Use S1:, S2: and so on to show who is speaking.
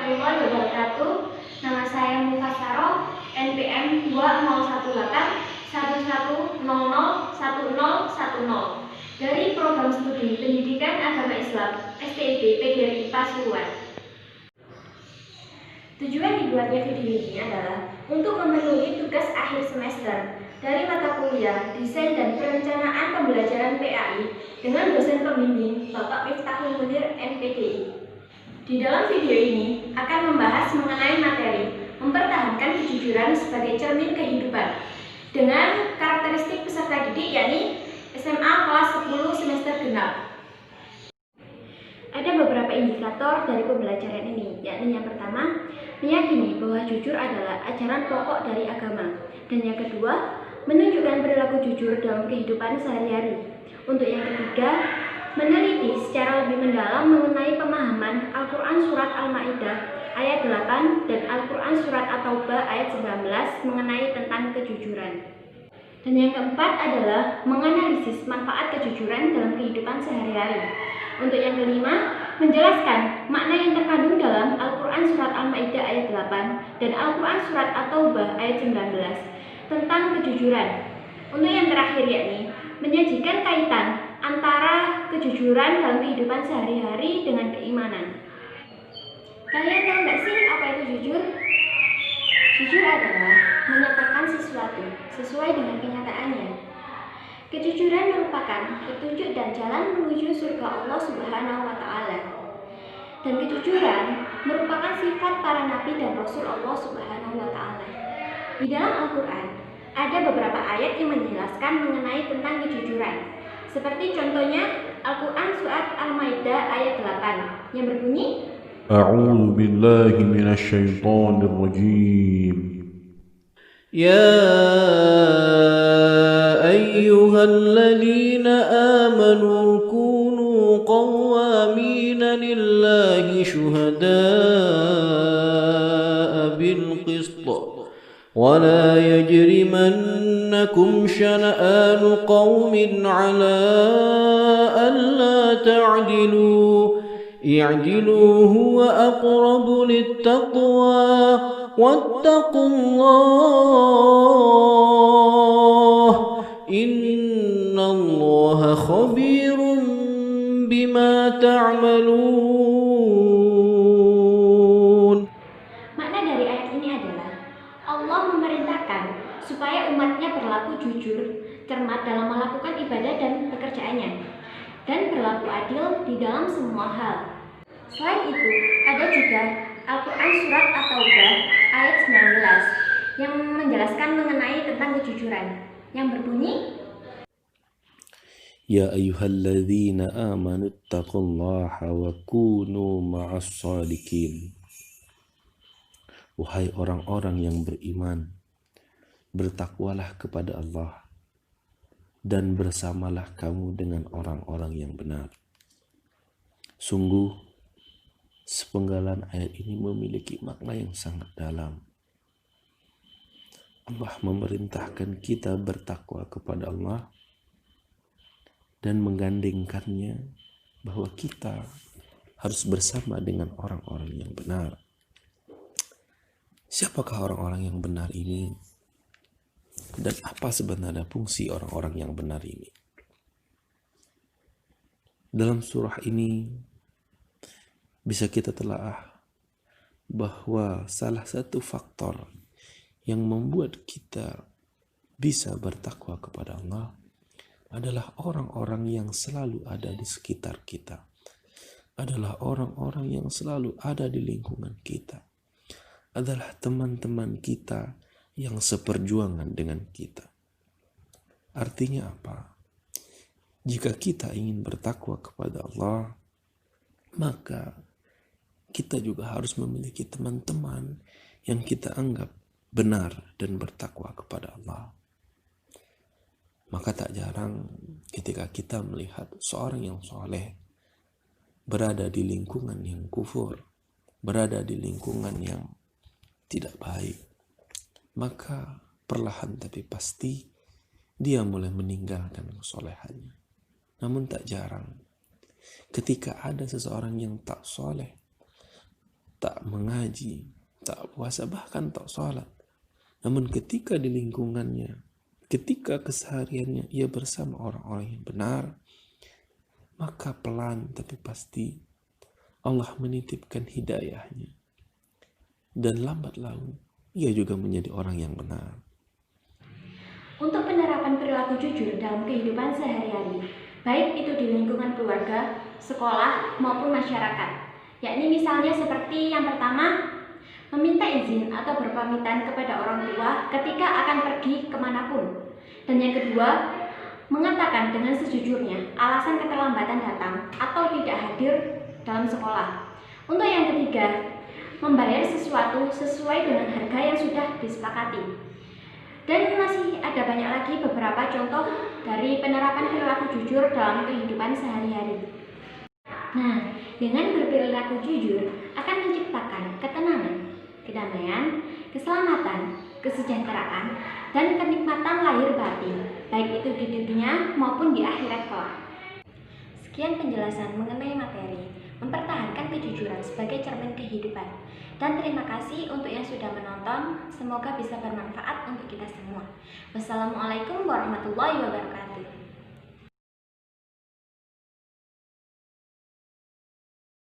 S1: warahmatullahi wabarakatuh. Nama saya Mufassaro, NPM 201811001010 dari Program Studi Pendidikan Agama Islam STIB PGRI Pasuruan. Tujuan dibuatnya video ini adalah untuk memenuhi tugas akhir semester dari mata kuliah Desain dan Perencanaan Pembelajaran PAI dengan dosen pembimbing Bapak Miftahul Munir MPDI. Di dalam video ini akan membahas mengenai materi mempertahankan kejujuran sebagai cermin kehidupan dengan karakteristik peserta didik yakni SMA kelas 10 semester genap. Ada beberapa indikator dari pembelajaran ini, yakni yang pertama, meyakini bahwa jujur adalah ajaran pokok dari agama, dan yang kedua, menunjukkan perilaku jujur dalam kehidupan sehari-hari. Untuk yang ketiga, meneliti secara lebih mendalam mengenai pemahaman Al-Quran Surat Al-Ma'idah ayat 8 dan Al-Quran Surat At-Taubah ayat 19 mengenai tentang kejujuran. Dan yang keempat adalah menganalisis manfaat kejujuran dalam kehidupan sehari-hari. Untuk yang kelima, menjelaskan makna yang terkandung dalam Al-Quran Surat Al-Ma'idah ayat 8 dan Al-Quran Surat At-Taubah ayat 19 tentang kejujuran. Untuk yang terakhir yakni menyajikan kaitan antara kejujuran dalam kehidupan sehari-hari dengan keimanan. Kalian tahu nggak sih apa itu jujur? Jujur adalah menyatakan sesuatu sesuai dengan kenyataannya. Kejujuran merupakan petunjuk dan jalan menuju surga Allah Subhanahu wa Ta'ala. Dan kejujuran merupakan sifat para nabi dan rasul Allah Subhanahu wa Ta'ala. Di dalam Al-Quran ada beberapa ayat yang menjelaskan mengenai tentang kejujuran. Seperti contohnya Al-Quran Surat Al-Ma'idah ayat 8 yang berbunyi,
S2: A'udzu billahi minasy syaithanir rajim.
S3: Ya ayyuhalladzina amanu kunu qawwamina lillahi syuhada'a bil qist wa la yajrimannakum shana'anu qaumin 'ala alla ta'dilu i'dilu huwa aqrabu littaqwa wattaqullah innallaha khabirun bima ta'malun.
S1: Makna dari ayat ini adalah Allah memerintahkan supaya umatnya berlaku jujur, cermat dalam melakukan ibadah dan pekerjaannya, dan berlaku adil di dalam semua hal. Selain itu, ada juga Al-Quran Surat At-Taubah ayat 19 yang menjelaskan mengenai tentang kejujuran, yang berbunyi,
S3: Ya ayyuhalladzina amanu taqullaha wa kunu ma'as shadiqin. Wahai orang-orang yang beriman, bertakwalah kepada Allah dan bersamalah kamu dengan orang-orang yang benar. Sungguh, sepenggalan ayat ini memiliki makna yang sangat dalam. Allah memerintahkan kita bertakwa kepada Allah dan menggandengkannya bahwa kita harus bersama dengan orang-orang yang benar. Siapakah orang-orang yang benar ini? Dan apa sebenarnya fungsi orang-orang yang benar ini? Dalam surah ini bisa kita telaah bahwa salah satu faktor yang membuat kita bisa bertakwa kepada Allah adalah orang-orang yang selalu ada di sekitar kita, adalah orang-orang yang selalu ada di lingkungan kita, adalah teman-teman kita yang seperjuangan dengan kita. Artinya apa? Jika kita ingin bertakwa kepada Allah, maka kita juga harus memiliki teman-teman yang kita anggap benar dan bertakwa kepada Allah. Maka tak jarang ketika kita melihat seorang yang soleh berada di lingkungan yang kufur, berada di lingkungan yang tidak baik, maka perlahan tapi pasti dia mulai meninggalkan kesolehannya. Namun tak jarang ketika ada seseorang yang tak soleh, tak mengaji, tak puasa, bahkan tak sholat. Namun ketika di lingkungannya, ketika kesehariannya ia bersama orang-orang yang benar, maka pelan tapi pasti Allah menitipkan hidayahnya. Dan lambat laun ia juga menjadi orang yang benar.
S1: Untuk penerapan perilaku jujur dalam kehidupan sehari-hari, baik itu di lingkungan keluarga, sekolah, maupun masyarakat, yakni misalnya seperti yang pertama, meminta izin atau berpamitan kepada orang tua ketika akan pergi kemanapun. Dan yang kedua, mengatakan dengan sejujurnya alasan keterlambatan datang atau tidak hadir dalam sekolah. Untuk yang ketiga, membayar sesuatu sesuai dengan harga yang sudah disepakati. Dan masih ada banyak lagi beberapa contoh dari penerapan perilaku jujur dalam kehidupan sehari-hari. Nah, dengan berperilaku jujur akan menciptakan ketenangan, kedamaian, keselamatan, kesejahteraan, dan kenikmatan lahir batin, baik itu di dunia maupun di akhirat kelak. Sekian penjelasan mengenai materi mempertahankan kejujuran sebagai cermin kehidupan. Dan terima kasih untuk yang sudah menonton, semoga bisa bermanfaat untuk kita semua. Wassalamualaikum warahmatullahi wabarakatuh.